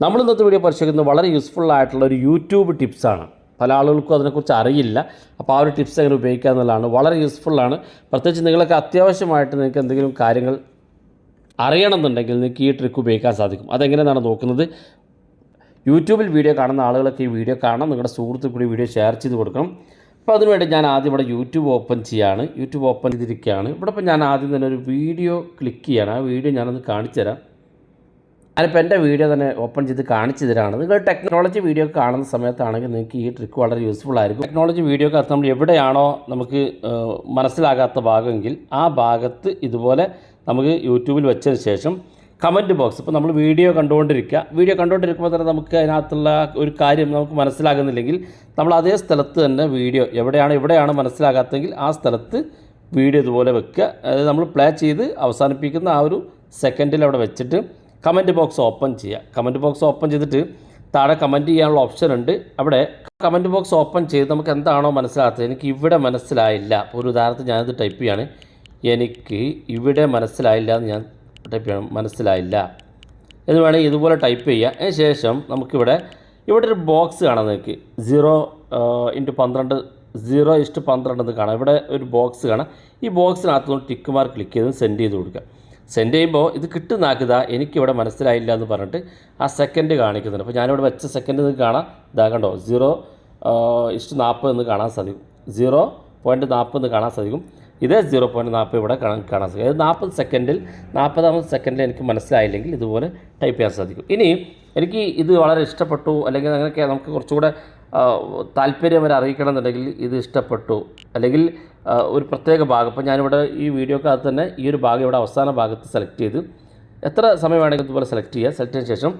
നമ്മൾ ഇന്നത്തെ വീഡിയോ പരിശോധിക്കുന്നത് വളരെ യൂസ്ഫുൾ ആയിട്ടുള്ള ഒരു യൂട്യൂബ് ടിപ്സാണ്. പല ആളുകൾക്കും അതിനെക്കുറിച്ച് അറിയില്ല. അപ്പോൾ ആ ഒരു ടിപ്സ് എങ്ങനെ ഉപയോഗിക്കുക എന്നുള്ളതാണ്. വളരെ യൂസ്ഫുള്ളാണ്. പ്രത്യേകിച്ച് നിങ്ങൾക്ക് അത്യാവശ്യമായിട്ട് നിങ്ങൾക്ക് എന്തെങ്കിലും കാര്യങ്ങൾ അറിയണമെന്നുണ്ടെങ്കിൽ നിങ്ങൾക്ക് ഈ ട്രിക്ക് ഉപയോഗിക്കാൻ സാധിക്കും. അതെങ്ങനെയാണ് നോക്കുന്നത്. യൂട്യൂബിൽ വീഡിയോ കാണുന്ന ആളുകളൊക്കെ ഈ വീഡിയോ കാണാം. നിങ്ങളുടെ സുഹൃത്തുക്കൾ കൂടി വീഡിയോ ഷെയർ ചെയ്ത് കൊടുക്കണം. അപ്പോൾ അതിനുവേണ്ടി ഞാൻ ആദ്യം ഇവിടെ യൂട്യൂബ് ഓപ്പൺ ചെയ്യാണ്. യൂട്യൂബ് ഓപ്പൺ ചെയ്തിരിക്കുകയാണ്. ഇവിടെ ഇപ്പോൾ ഞാൻ ആദ്യം തന്നെ ഒരു വീഡിയോ ക്ലിക്ക് ചെയ്യണം. ആ വീഡിയോ ഞാനൊന്ന് കാണിച്ചു തരാം. ഞാനിപ്പോൾ എൻ്റെ വീഡിയോ തന്നെ ഓപ്പൺ ചെയ്ത് കാണിച്ചു തരാണ്. നിങ്ങൾ ടെക്നോളജി വീഡിയോ കാണുന്ന സമയത്താണെങ്കിൽ നിങ്ങൾക്ക് ഈ ട്രിക്ക് വളരെ യൂസ്ഫുൾ ആയിരിക്കും. ടെക്നോളജി വീഡിയോക്കകത്ത് നമ്മൾ എവിടെയാണോ നമുക്ക് മനസ്സിലാകാത്ത ഭാഗമെങ്കിൽ ആ ഭാഗത്ത് ഇതുപോലെ നമുക്ക് യൂട്യൂബിൽ വെച്ചതിന് ശേഷം കമൻറ്റ് ബോക്സ്, ഇപ്പോൾ നമ്മൾ വീഡിയോ കണ്ടുകൊണ്ടിരിക്കുമ്പോൾ തന്നെ നമുക്ക് അതിനകത്തുള്ള ഒരു കാര്യം നമുക്ക് മനസ്സിലാകുന്നില്ലെങ്കിൽ നമ്മൾ അതേ സ്ഥലത്ത് തന്നെ വീഡിയോ എവിടെയാണ് മനസ്സിലാകാത്തതെങ്കിൽ ആ സ്ഥലത്ത് വീഡിയോ ഇതുപോലെ വെക്കുക. അതായത് നമ്മൾ പ്ലേ ചെയ്ത് അവസാനിപ്പിക്കുന്ന ആ ഒരു സെക്കൻഡിൽ അവിടെ വെച്ചിട്ട് കമൻറ്റ് ബോക്സ് ഓപ്പൺ ചെയ്യുക. കമൻറ്റ് ബോക്സ് ഓപ്പൺ ചെയ്തിട്ട് താഴെ കമൻറ്റ് ചെയ്യാനുള്ള ഓപ്ഷൻ ഉണ്ട്. അവിടെ കമൻറ്റ് ബോക്സ് ഓപ്പൺ ചെയ്ത് നമുക്ക് എന്താണോ മനസ്സിലാകാത്തത്, എനിക്ക് ഇവിടെ മനസ്സിലായില്ല, ഒരു ഉദാഹരണത്തിന് ഞാനിത് ടൈപ്പ് ചെയ്യാണ്. എനിക്ക് ഇവിടെ മനസ്സിലായില്ല എന്ന് ഞാൻ ടൈപ്പ് ചെയ്യണം. മനസ്സിലായില്ല എന്ന് വേണമെങ്കിൽ ഇതുപോലെ ടൈപ്പ് ചെയ്യുക. അതിന് ശേഷം നമുക്കിവിടെ ഒരു ബോക്സ് കാണാം. നിങ്ങൾക്ക് 0x12 എന്ന് കാണാം. ഇവിടെ ഒരു ബോക്സ് കാണാം. ഈ ബോക്സിനകത്തുനിന്ന് ടിക്ക് മാർക്ക് ക്ലിക്ക് ചെയ്ത് സെൻഡ് ചെയ്ത് കൊടുക്കുക. സെൻഡ് ചെയ്യുമ്പോൾ ഇത് കിട്ടുന്നാക്കുക എനിക്കിവിടെ മനസ്സിലായില്ല എന്ന് പറഞ്ഞിട്ട് ആ സെക്കൻഡ് കാണിക്കുന്നുണ്ട്. അപ്പോൾ ഞാനിവിടെ വെച്ച സെക്കൻഡ് നിങ്ങൾക്ക് കാണാം. ഇതാ കണ്ടോ 0:40 എന്ന് കാണാൻ സാധിക്കും. 0.40 എന്ന് കാണാൻ സാധിക്കും. ഇതേ 0.40 ഇവിടെ കാണാൻ സാധിക്കും. അതായത് 40ാമത്തെ സെക്കൻഡിൽ എനിക്ക് മനസ്സിലായില്ലെങ്കിൽ ഇതുപോലെ ടൈപ്പ് ചെയ്യാൻ സാധിക്കും. ഇനി എനിക്ക് ഇത് വളരെ ഇഷ്ടപ്പെട്ടു, അല്ലെങ്കിൽ അങ്ങനെയൊക്കെ നമുക്ക് കുറച്ചുകൂടെ താല്പര്യം വരെ അറിയിക്കണം എന്നുണ്ടെങ്കിൽ ഇത് ഇഷ്ടപ്പെട്ടു, അല്ലെങ്കിൽ ഒരു പ്രത്യേക ഭാഗം, ഇപ്പോൾ ഞാനിവിടെ ഈ വീഡിയോക്കകത്ത് തന്നെ ഈ ഒരു ഭാഗം ഇവിടെ അവസാന ഭാഗത്ത് സെലക്ട് ചെയ്ത് എത്ര സമയം വേണമെങ്കിൽ ഇതുപോലെ സെലക്ട് ചെയ്യുക. സെലക്ട് ചെയ്തതിന് ശേഷം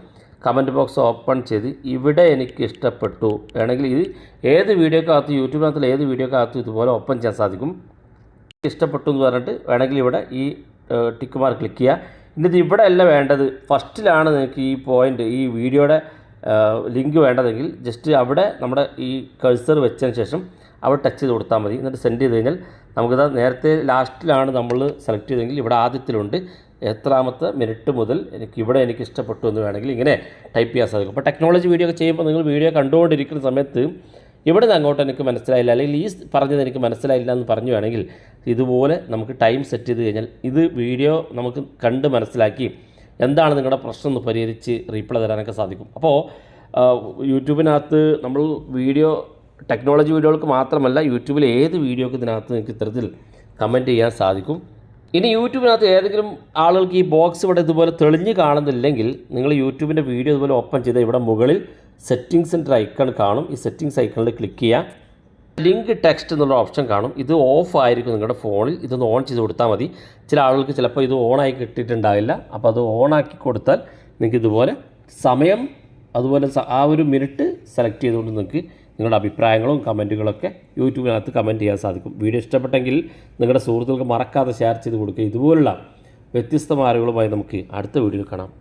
കമൻറ്റ് ബോക്സ് ഓപ്പൺ ചെയ്ത് ഇവിടെ എനിക്ക് ഇഷ്ടപ്പെട്ടു വേണമെങ്കിൽ ഇത് ഏത് വീഡിയോക്കകത്ത് യൂട്യൂബിനകത്തുള്ള ഏത് വീഡിയോക്കകത്തും ഇതുപോലെ ഓപ്പൺ ചെയ്യാൻ സാധിക്കും. ഇഷ്ടപ്പെട്ടു എന്ന് പറഞ്ഞിട്ട് വേണമെങ്കിൽ ഇവിടെ ഈ ടിക്ക് മാർക്ക് ക്ലിക്ക് ചെയ്യുക. എന്നിട്ട് ഇവിടെ അല്ല വേണ്ടത്, ഫസ്റ്റിലാണ് നിങ്ങൾക്ക് ഈ പോയിൻ്റ് ഈ വീഡിയോയുടെ ലിങ്ക് വേണ്ടതെങ്കിൽ ജസ്റ്റ് അവിടെ നമ്മുടെ ഈ കഴ്സർ വെച്ചതിന് ശേഷം അവിടെ ടച്ച് ചെയ്ത് കൊടുത്താൽ മതി. എന്നിട്ട് സെൻഡ് ചെയ്ത് കഴിഞ്ഞാൽ നമുക്കിത് നേരത്തെ ലാസ്റ്റിലാണ് നമ്മൾ സെലക്ട് ചെയ്തെങ്കിൽ ഇവിടെ ആദ്യത്തിലുണ്ട് എത്രാമത്തെ മിനിറ്റ് മുതൽ എനിക്ക് ഇഷ്ടപ്പെട്ടു എന്ന് വേണമെങ്കിൽ ഇങ്ങനെ ടൈപ്പ് ചെയ്യാൻ സാധിക്കും. അപ്പോൾ ടെക്നോളജി വീഡിയോ ഒക്കെ ചെയ്യുമ്പോൾ നിങ്ങൾ വീഡിയോ കണ്ടുകൊണ്ടിരിക്കുന്ന സമയത്ത് ഇവിടെ നിന്ന് അങ്ങോട്ട് എനിക്ക് മനസ്സിലായില്ല, അല്ലെങ്കിൽ ഈ പറഞ്ഞത് എനിക്ക് മനസ്സിലായില്ല എന്ന് പറഞ്ഞു വേണമെങ്കിൽ ഇതുപോലെ നമുക്ക് ടൈം സെറ്റ് ചെയ്ത് കഴിഞ്ഞാൽ ഇത് വീഡിയോ നമുക്ക് കണ്ട് മനസ്സിലാക്കി എന്താണ് നിങ്ങളുടെ പ്രശ്നം എന്ന് പരിഹരിച്ച് റീപ്ലൈ തരാനൊക്കെ സാധിക്കും. അപ്പോൾ യൂട്യൂബിനകത്ത് നമ്മൾ ടെക്നോളജി വീഡിയോകൾക്ക് മാത്രമല്ല യൂട്യൂബിൽ ഏത് വീഡിയോക്ക് ഇതിനകത്ത് നിങ്ങൾക്ക് ഇത്തരത്തിൽ കമൻറ്റ് ചെയ്യാൻ സാധിക്കും. ഇനി യൂട്യൂബിനകത്ത് ഏതെങ്കിലും ആളുകൾക്ക് ഈ ബോക്സ് ഇവിടെ ഇതുപോലെ തെളിഞ്ഞ് കാണുന്നില്ലെങ്കിൽ നിങ്ങൾ യൂട്യൂബിൻ്റെ വീഡിയോ ഇതുപോലെ ഓപ്പൺ ചെയ്ത് ഇവിടെ മുകളിൽ സെറ്റിംഗ്സിൻ്റെ ഐക്കൺ കാണും. ഈ സെറ്റിംഗ്സ് ഐക്കണിൽ ക്ലിക്ക് ചെയ്യുക. ലിങ്ക് ടെക്സ്റ്റ് എന്നുള്ള ഓപ്ഷൻ കാണും. ഇത് ഓഫ് ആയിരിക്കും നിങ്ങളുടെ ഫോണിൽ. ഇതൊന്ന് ഓൺ ചെയ്ത് കൊടുത്താൽ മതി. ചില ആളുകൾക്ക് ചിലപ്പോൾ ഇത് ഓണായി കിട്ടിയിട്ടുണ്ടാവില്ല. അപ്പോൾ അത് ഓണാക്കി കൊടുത്താൽ നിങ്ങൾക്ക് ഇതുപോലെ സമയം അതുപോലെ ആ ഒരു മിനിറ്റ് സെലക്ട് ചെയ്തുകൊണ്ട് നിങ്ങൾക്ക് നിങ്ങളുടെ അഭിപ്രായങ്ങളും കമൻറ്റുകളൊക്കെ യൂട്യൂബിനകത്ത് കമൻറ്റ് ചെയ്യാൻ സാധിക്കും. വീഡിയോ ഇഷ്ടപ്പെട്ടെങ്കിൽ നിങ്ങളുടെ സുഹൃത്തുക്കൾക്ക് മറക്കാതെ ഷെയർ ചെയ്ത് കൊടുക്കുക. ഇതുപോലുള്ള വ്യത്യസ്തമായ അറിവുകളുമായി നമുക്ക് അടുത്ത വീഡിയോയിൽ കാണാം.